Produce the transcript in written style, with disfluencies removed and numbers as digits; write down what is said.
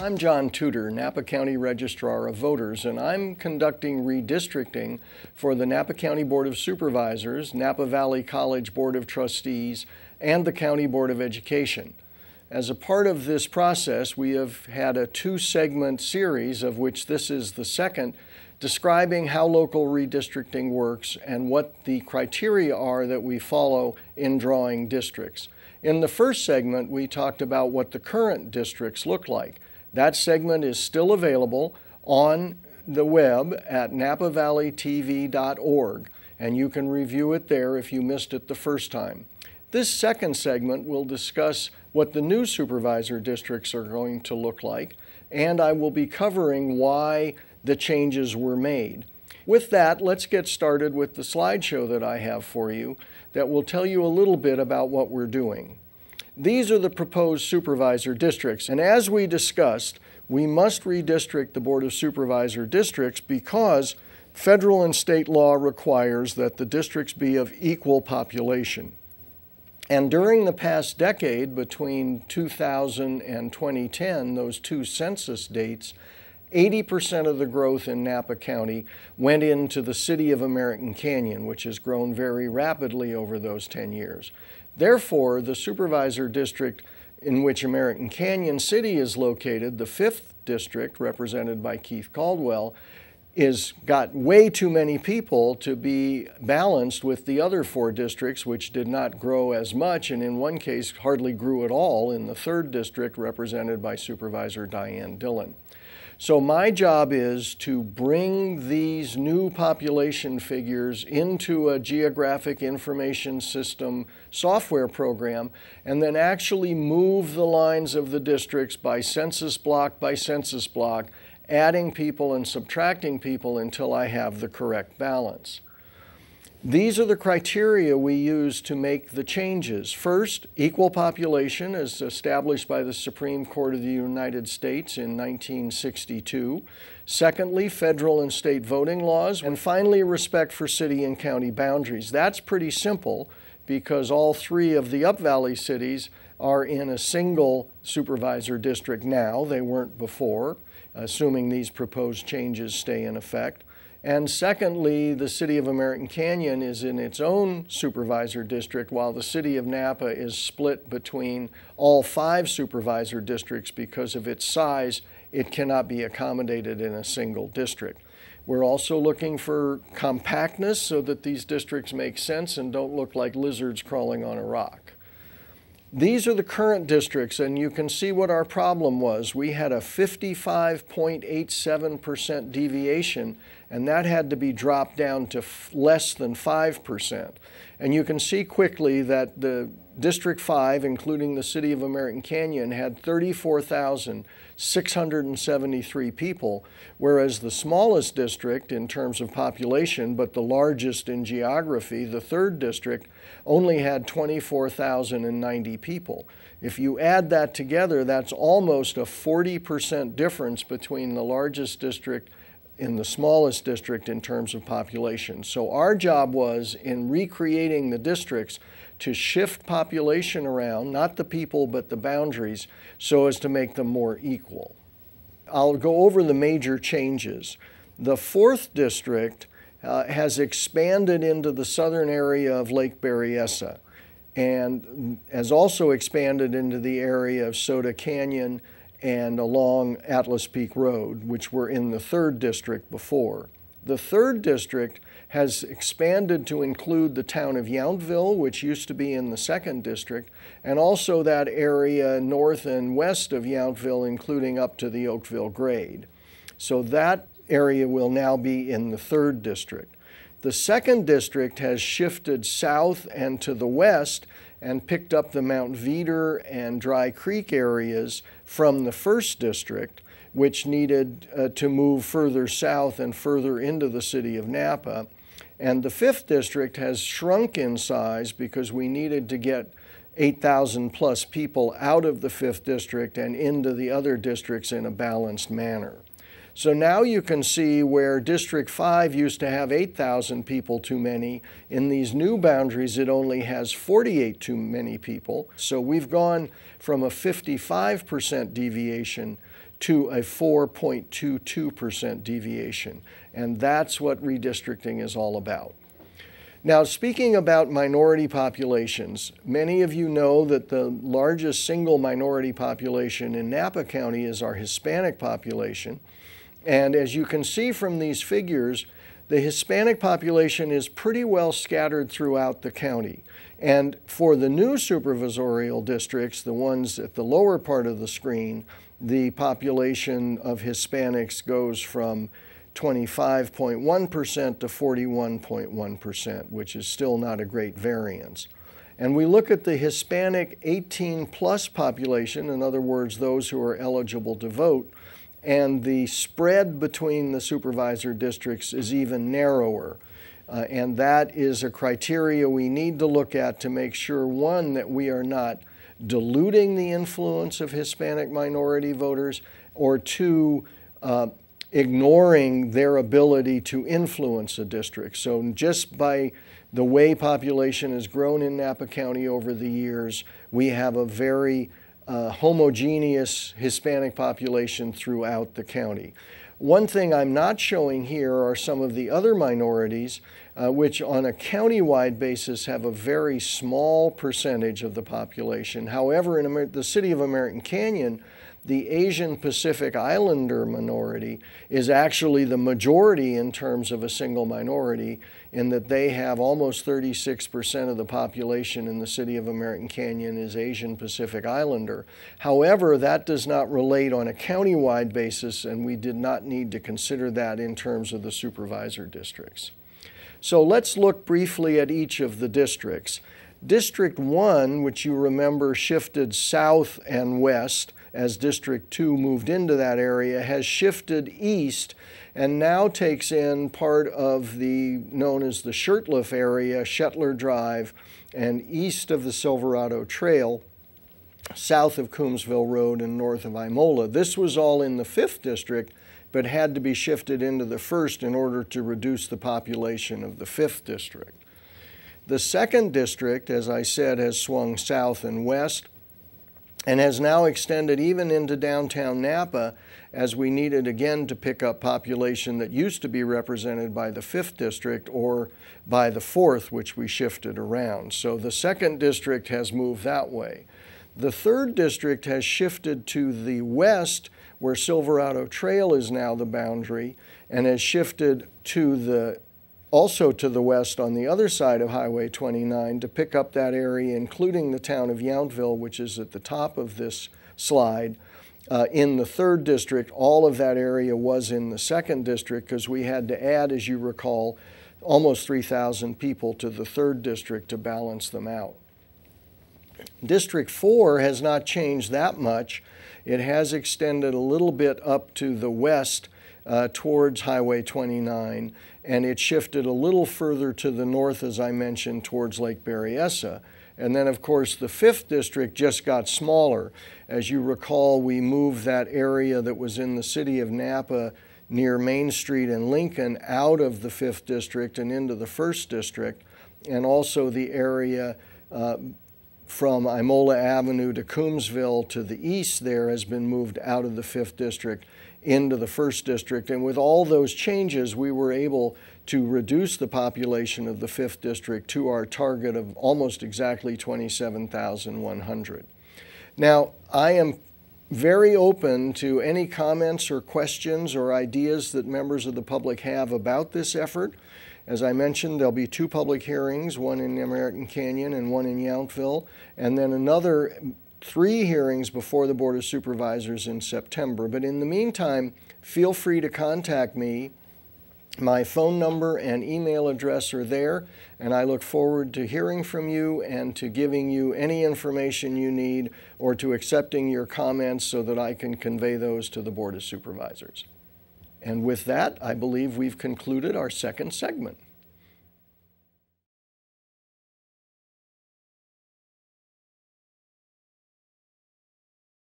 I'm John Tuteur, Napa County Registrar of Voters, and I'm conducting redistricting for the Napa County Board of Supervisors, Napa Valley College Board of Trustees, and the County Board of Education. As a part of this process, we have had a two-segment series, of which this is the second, describing how local redistricting works and what the criteria are that we follow in drawing districts. In the first segment, we talked about what the current districts look like. That segment is still available on the web at napavalleytv.org, and you can review it there if you missed it the first time. This second segment will discuss what the new supervisor districts are going to look like, and I will be covering why the changes were made. With that, let's get started with the slideshow that I have for you that will tell you a little bit about what we're doing. These are the proposed supervisor districts, and as we discussed, we must redistrict the Board of Supervisor districts because federal and state law requires that the districts be of equal population. And during the past decade, between 2000 and 2010, those two census dates, 80% of the growth in Napa County went into the city of American Canyon, which has grown very rapidly over those 10 years. Therefore, the supervisor district in which American Canyon City is located, the 5th district, represented by Keith Caldwell, got way too many people to be balanced with the other 4 districts, which did not grow as much, and in one case hardly grew at all in the 3rd district, represented by Supervisor Diane Dillon. So my job is to bring these new population figures into a geographic information system software program and then actually move the lines of the districts by census block, adding people and subtracting people until I have the correct balance. These are the criteria we use to make the changes. First, equal population as established by the Supreme Court of the United States in 1962. Secondly, federal and state voting laws. And finally, respect for city and county boundaries. That's pretty simple because all 3 of the Up Valley cities are in a single supervisor district now. They weren't before, assuming these proposed changes stay in effect. And secondly, the city of American Canyon is in its own supervisor district, while the city of Napa is split between all 5 supervisor districts because of its size. It cannot be accommodated in a single district. We're also looking for compactness so that these districts make sense and don't look like lizards crawling on a rock. These are the current districts, and you can see what our problem was. We had a 55.87% deviation, and that had to be dropped down to less than 5%. And you can see quickly that the District 5, including the city of American Canyon, had 34,673 people, whereas the smallest district in terms of population, but the largest in geography, the 3rd district, only had 24,090 people. If you add that together, that's almost a 40% difference between the largest district and the smallest district in terms of population. So our job was, in recreating the districts, to shift population around, not the people but the boundaries, so as to make them more equal. I'll go over the major changes. The 4th district has expanded into the southern area of Lake Berryessa and has also expanded into the area of Soda Canyon and along Atlas Peak Road, which were in the 3rd district before. The 3rd district has expanded to include the town of Yountville, which used to be in the 2nd district, and also that area north and west of Yountville, including up to the Oakville grade. So that area will now be in the 3rd district. The 2nd district has shifted south and to the west and picked up the Mount Veeder and Dry Creek areas from the 1st district, which needed to move further south and further into the city of Napa. And the 5th district has shrunk in size because we needed to get 8,000 plus people out of the 5th district and into the other districts in a balanced manner. So now you can see where District 5 used to have 8,000 people too many. In these new boundaries, it only has 48 too many people. So we've gone from a 55% deviation to a 4.22% deviation. And that's what redistricting is all about. Now, speaking about minority populations, many of you know that the largest single minority population in Napa County is our Hispanic population. And as you can see from these figures, the Hispanic population is pretty well scattered throughout the county. And for the new supervisorial districts, the ones at the lower part of the screen, the population of Hispanics goes from 25.1% to 41.1%, which is still not a great variance. And we look at the Hispanic 18-plus population, in other words, those who are eligible to vote, and the spread between the supervisor districts is even narrower. And that is a criteria we need to look at to make sure, one, that we are not diluting the influence of Hispanic minority voters, or two, ignoring their ability to influence a district. So just by the way population has grown in Napa County over the years, we have a very homogeneous Hispanic population throughout the county. One thing I'm not showing here are some of the other minorities, which on a countywide basis have a very small percentage of the population. However, in the city of American Canyon, the Asian Pacific Islander minority is actually the majority in terms of a single minority, in that they have almost 36% of the population in the city of American Canyon is Asian Pacific Islander. However, that does not relate on a countywide basis, and we did not need to consider that in terms of the supervisor districts. So let's look briefly at each of the districts. District 1, which you remember shifted south and west as District 2 moved into that area, has shifted east and now takes in part of the known as the Shirtliff area, Shetler Drive, and east of the Silverado Trail, south of Coombsville Road and north of Imola. This was all in the 5th district, but had to be shifted into the 1st in order to reduce the population of the 5th district. The 2nd district, as I said, has swung south and west and has now extended even into downtown Napa, as we needed again to pick up population that used to be represented by the 5th district or by the 4th, which we shifted around. So the 2nd district has moved that way. The 3rd district has shifted to the west, where Silverado Trail is now the boundary, and has shifted to also to the west on the other side of Highway 29 to pick up that area, including the town of Yountville, which is at the top of this slide. In the 3rd district, all of that area was in the 2nd district because we had to add, as you recall, almost 3,000 people to the 3rd district to balance them out. District 4 has not changed that much. It has extended a little bit up to the west towards Highway 29, and it shifted a little further to the north, as I mentioned, towards Lake Berryessa. And then, of course, the 5th district just got smaller. As you recall, we moved that area that was in the city of Napa near Main Street and Lincoln out of the 5th district and into the 1st district, and also the area from Imola Avenue to Coombsville to the east there has been moved out of the 5th district into the 1st district. And with all those changes, we were able to reduce the population of the 5th district to our target of almost exactly 27,100. Now, I am very open to any comments or questions or ideas that members of the public have about this effort. As I mentioned, there'll be 2 public hearings, one in American Canyon and one in Yountville, and then another 3 hearings before the Board of Supervisors in September. But in the meantime, feel free to contact me. My phone number and email address are there, and I look forward to hearing from you and to giving you any information you need or to accepting your comments so that I can convey those to the Board of Supervisors. And with that, I believe we've concluded our 2nd segment.